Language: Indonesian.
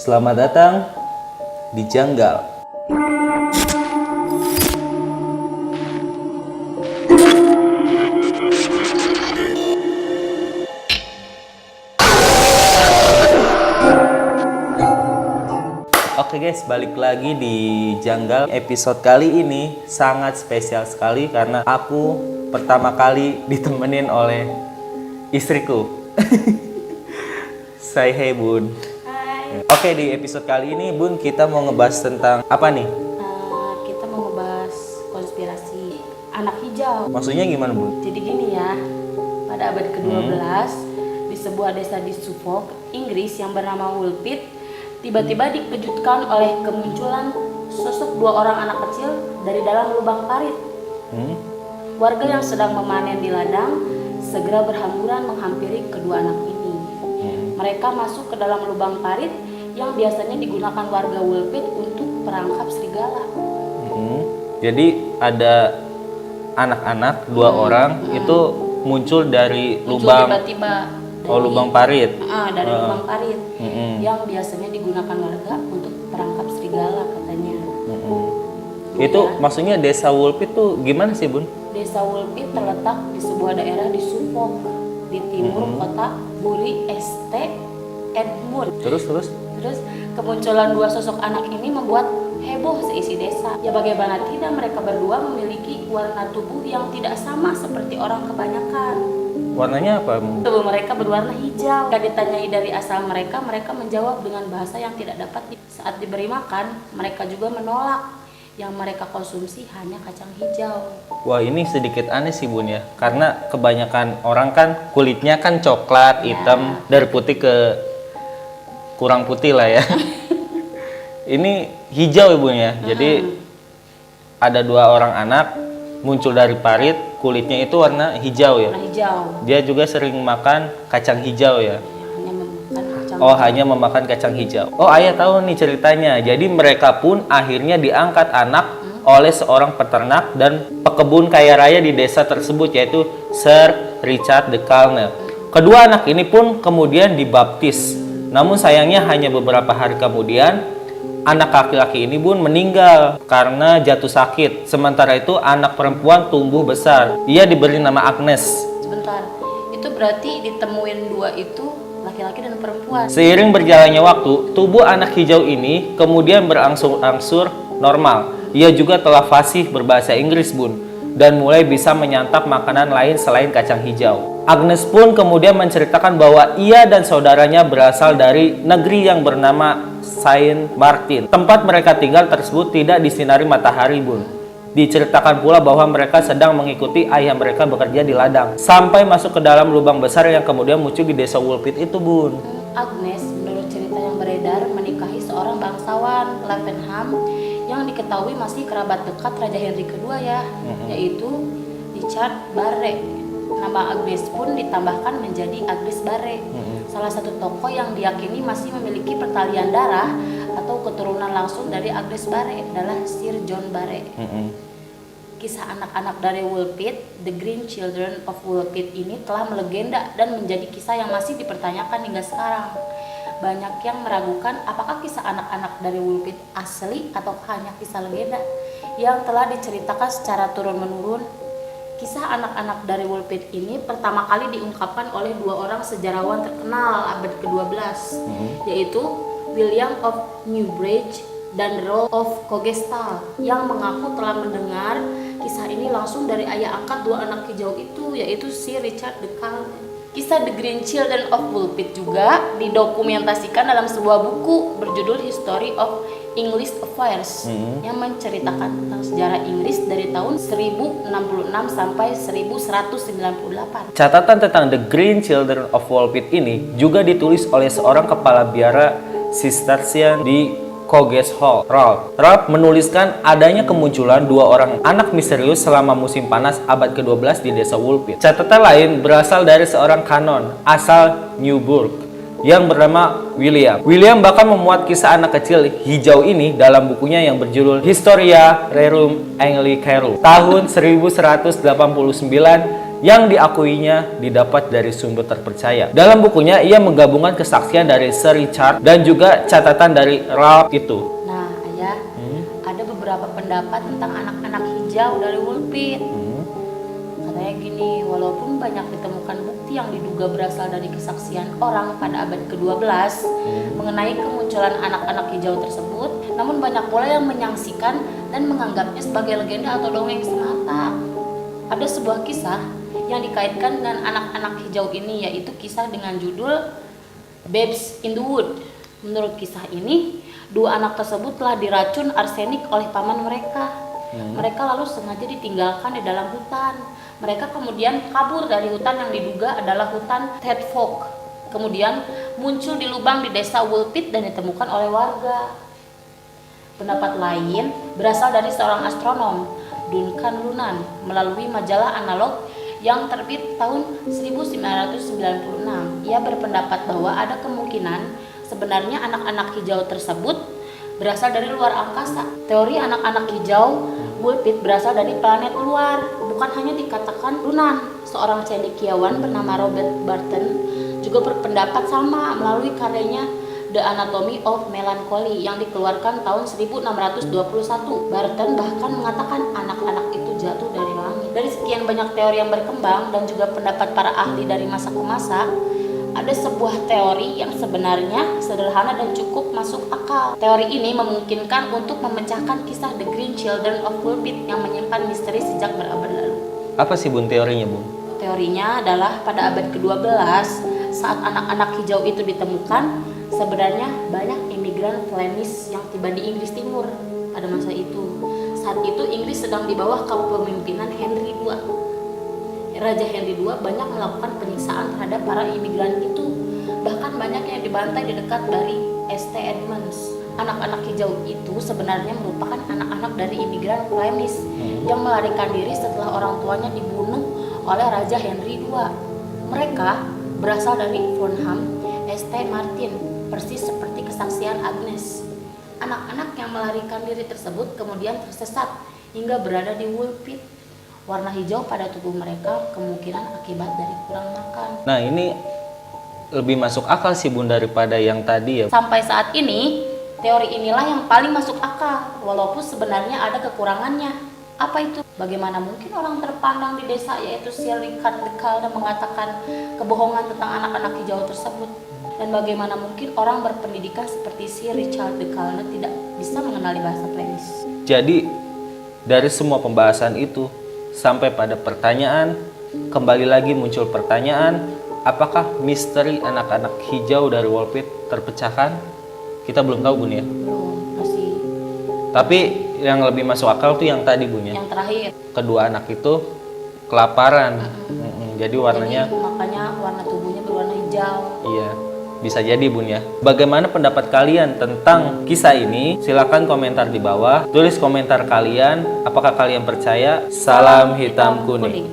Selamat datang di Janggal. Oke guys, balik lagi di Janggal. Episode kali ini sangat spesial sekali karena aku pertama kali ditemenin oleh istriku. Say hey Bun. Hai. Oke, di episode kali ini Bun kita mau ngebahas tentang apa nih? Kita mau ngebahas konspirasi anak hijau. Maksudnya gimana Bun? Jadi gini ya, pada abad ke-12 di sebuah desa di Suffolk, Inggris yang bernama Woolpit tiba-tiba dikejutkan oleh kemunculan sosok dua orang anak kecil dari dalam lubang parit. Warga yang sedang memanen di ladang segera berhamburan menghampiri kedua anak ini. Mereka masuk ke dalam lubang parit yang biasanya digunakan warga Woolpit untuk perangkap serigala. Jadi ada anak-anak dua orang itu muncul dari Muncul lubang. tiba-tiba Lubang parit. dari lubang parit yang biasanya digunakan warga untuk perangkap serigala katanya. Itu maksudnya desa Woolpit tuh gimana sih Bun? Desa Woolpit terletak di sebuah daerah di Suffolk di timur kota Bury St. Edmunds. Terus? Terus kemunculan dua sosok anak ini membuat heboh seisi desa. Ya bagaimana tidak, mereka berdua memiliki warna tubuh yang tidak sama seperti orang kebanyakan. Warnanya apa? Tubuh mereka berwarna hijau. Ketika ditanyai dari asal mereka menjawab dengan bahasa yang tidak dapat. Saat diberi makan, mereka juga menolak. Yang mereka konsumsi hanya kacang hijau. Wah, ini sedikit aneh sih Bun ya. Karena kebanyakan orang kan kulitnya kan coklat, hitam, dari putih ke kurang putih lah ya. Ini hijau ya Bun ya. Jadi ada dua orang anak muncul dari parit, kulitnya itu warna hijau ya. Warna hijau. Dia juga sering makan kacang hijau ya. Hanya memakan kacang. Hanya memakan kacang hijau. Ayah tahu nih ceritanya. Jadi mereka pun akhirnya diangkat anak oleh seorang peternak dan pekebun kaya raya di desa tersebut, yaitu Sir Richard de Calne. Kedua anak ini pun kemudian dibaptis. Namun sayangnya hanya beberapa hari kemudian anak laki-laki ini Bun meninggal karena jatuh sakit. Sementara itu anak perempuan tumbuh besar. Ia diberi nama Agnes. Sebentar, itu berarti ditemuin dua itu laki-laki dan perempuan. Seiring berjalannya waktu, tubuh anak hijau ini kemudian berangsur-angsur normal. Ia juga telah fasih berbahasa Inggris Bun, dan mulai bisa menyantap makanan lain selain kacang hijau. Agnes pun kemudian menceritakan bahwa ia dan saudaranya berasal dari negeri yang bernama Saint Martin. Tempat mereka tinggal tersebut tidak disinari matahari Bun. Diceritakan pula bahwa mereka sedang mengikuti ayah mereka bekerja di ladang sampai masuk ke dalam lubang besar yang kemudian muncul di desa Woolpit itu Bun. Agnes menurut cerita yang beredar menikahi seorang bangsawan Lavenham yang diketahui masih kerabat dekat Raja Henry kedua ya, yaitu Richard Barre. Nama Agnes pun ditambahkan menjadi Agnes Barre. Salah satu tokoh yang diyakini masih memiliki pertalian darah atau keturunan langsung dari Agnes Barre adalah Sir John Barre. Kisah anak-anak dari Woolpit, The Green Children of Woolpit ini telah melegenda dan menjadi kisah yang masih dipertanyakan hingga sekarang. Banyak yang meragukan apakah kisah anak-anak dari Woolpit asli atau hanya kisah legenda yang telah diceritakan secara turun-menurun. Kisah anak-anak dari Woolpit ini pertama kali diungkapkan oleh dua orang sejarawan terkenal abad ke-12, yaitu William of Newbridge dan Rolf of Coggeshall, yang mengaku telah mendengar kisah ini langsung dari ayah angkat dua anak hijau itu, yaitu Sir Richard de Calne. Kisah The Green Children of Woolpit juga didokumentasikan dalam sebuah buku berjudul History of English Affairs yang menceritakan tentang sejarah Inggris dari tahun 1066 sampai 1198. Catatan tentang The Green Children of Woolpit ini juga ditulis oleh seorang kepala biara Cistercian di Coggeshall, Ralph menuliskan adanya kemunculan dua orang anak misterius selama musim panas abad ke-12 di desa Woolpit. Catatan lain berasal dari seorang kanon asal Newburgh yang bernama William. William bahkan memuat kisah anak kecil hijau ini dalam bukunya yang berjudul Historia Rerum Anglicarum tahun 1189 yang diakuinya didapat dari sumber terpercaya. Dalam bukunya, ia menggabungkan kesaksian dari Sir Richard dan juga catatan dari Ralph itu. Nah, Ayah, ada beberapa pendapat tentang anak-anak hijau dari Woolpit. Katanya gini, walaupun banyak ditemukan bukti yang diduga berasal dari kesaksian orang pada abad ke-12 mengenai kemunculan anak-anak hijau tersebut, namun banyak pula yang menyaksikan dan menganggapnya sebagai legenda atau dongeng semata. Ada sebuah kisah yang dikaitkan dengan anak-anak hijau ini, yaitu kisah dengan judul Babes in the Wood. Menurut kisah ini, dua anak tersebut telah diracun arsenik oleh paman mereka. Mereka lalu sengaja ditinggalkan di dalam hutan. Mereka kemudian kabur dari hutan yang diduga adalah hutan Thetford. Kemudian muncul di lubang di desa Woolpit dan ditemukan oleh warga. Pendapat lain berasal dari seorang astronom, Duncan Lunan, melalui majalah analog yang terbit tahun 1996. Ia berpendapat bahwa ada kemungkinan sebenarnya anak-anak hijau tersebut berasal dari luar angkasa. Teori anak-anak hijau Woolpit berasal dari planet luar, bukan hanya dikatakan Lunan. Seorang cendekiawan bernama Robert Burton juga berpendapat sama melalui karyanya The Anatomy of Melancholy yang dikeluarkan tahun 1621. Burton bahkan mengatakan anak-anak itu jatuh dari langit. Dari sekian banyak teori yang berkembang dan juga pendapat para ahli dari masa ke masa, ada sebuah teori yang sebenarnya sederhana dan cukup masuk akal. Teori ini memungkinkan untuk memecahkan kisah The Green Children of Woolpit yang menyimpan misteri sejak berabad lalu. Apa sih Bun teorinya, Bun? Teorinya adalah pada abad ke-12 saat anak-anak hijau itu ditemukan, sebenarnya banyak imigran Flemish yang tiba di Inggris Timur pada masa itu. Saat itu Inggris sedang di bawah kepemimpinan Henry II. Raja Henry II banyak melakukan penyiksaan terhadap para imigran itu. Bahkan banyak yang dibantai di dekat dari St. Edmunds. Anak-anak hijau itu sebenarnya merupakan anak-anak dari imigran Flemish yang melarikan diri setelah orang tuanya dibunuh oleh Raja Henry II. Mereka berasal dari Farnham, St. Martin, persis seperti kesaksian Agnes. Anak-anak yang melarikan diri tersebut kemudian tersesat hingga berada di Woolpit. Warna hijau pada tubuh mereka kemungkinan akibat dari kurang makan. Nah, ini lebih masuk akal sih Bun daripada yang tadi ya. Sampai saat ini, teori inilah yang paling masuk akal, walaupun sebenarnya ada kekurangannya. Apa itu? Bagaimana mungkin orang terpandang di desa yaitu Sir Richard de Calne mengatakan kebohongan tentang anak-anak hijau tersebut? Dan bagaimana mungkin orang berpendidikan seperti Sir Richard de Calne tidak bisa mengenali bahasa Flemish? Jadi, dari semua pembahasan itu, sampai pada pertanyaan, kembali lagi muncul pertanyaan, apakah misteri anak-anak hijau dari Woolpit terpecahkan? Kita belum tahu Bun ya. Belum, masih. Tapi yang lebih masuk akal tuh yang tadi Bun ya. Yang terakhir. Kedua anak itu kelaparan. Jadi warnanya. Jadi, makanya warna tubuhnya berwarna hijau. Iya. Bisa jadi Bun ya. Bagaimana pendapat kalian tentang kisah ini? Silakan komentar di bawah. Tulis komentar kalian. Apakah kalian percaya? Salam hitam kuning.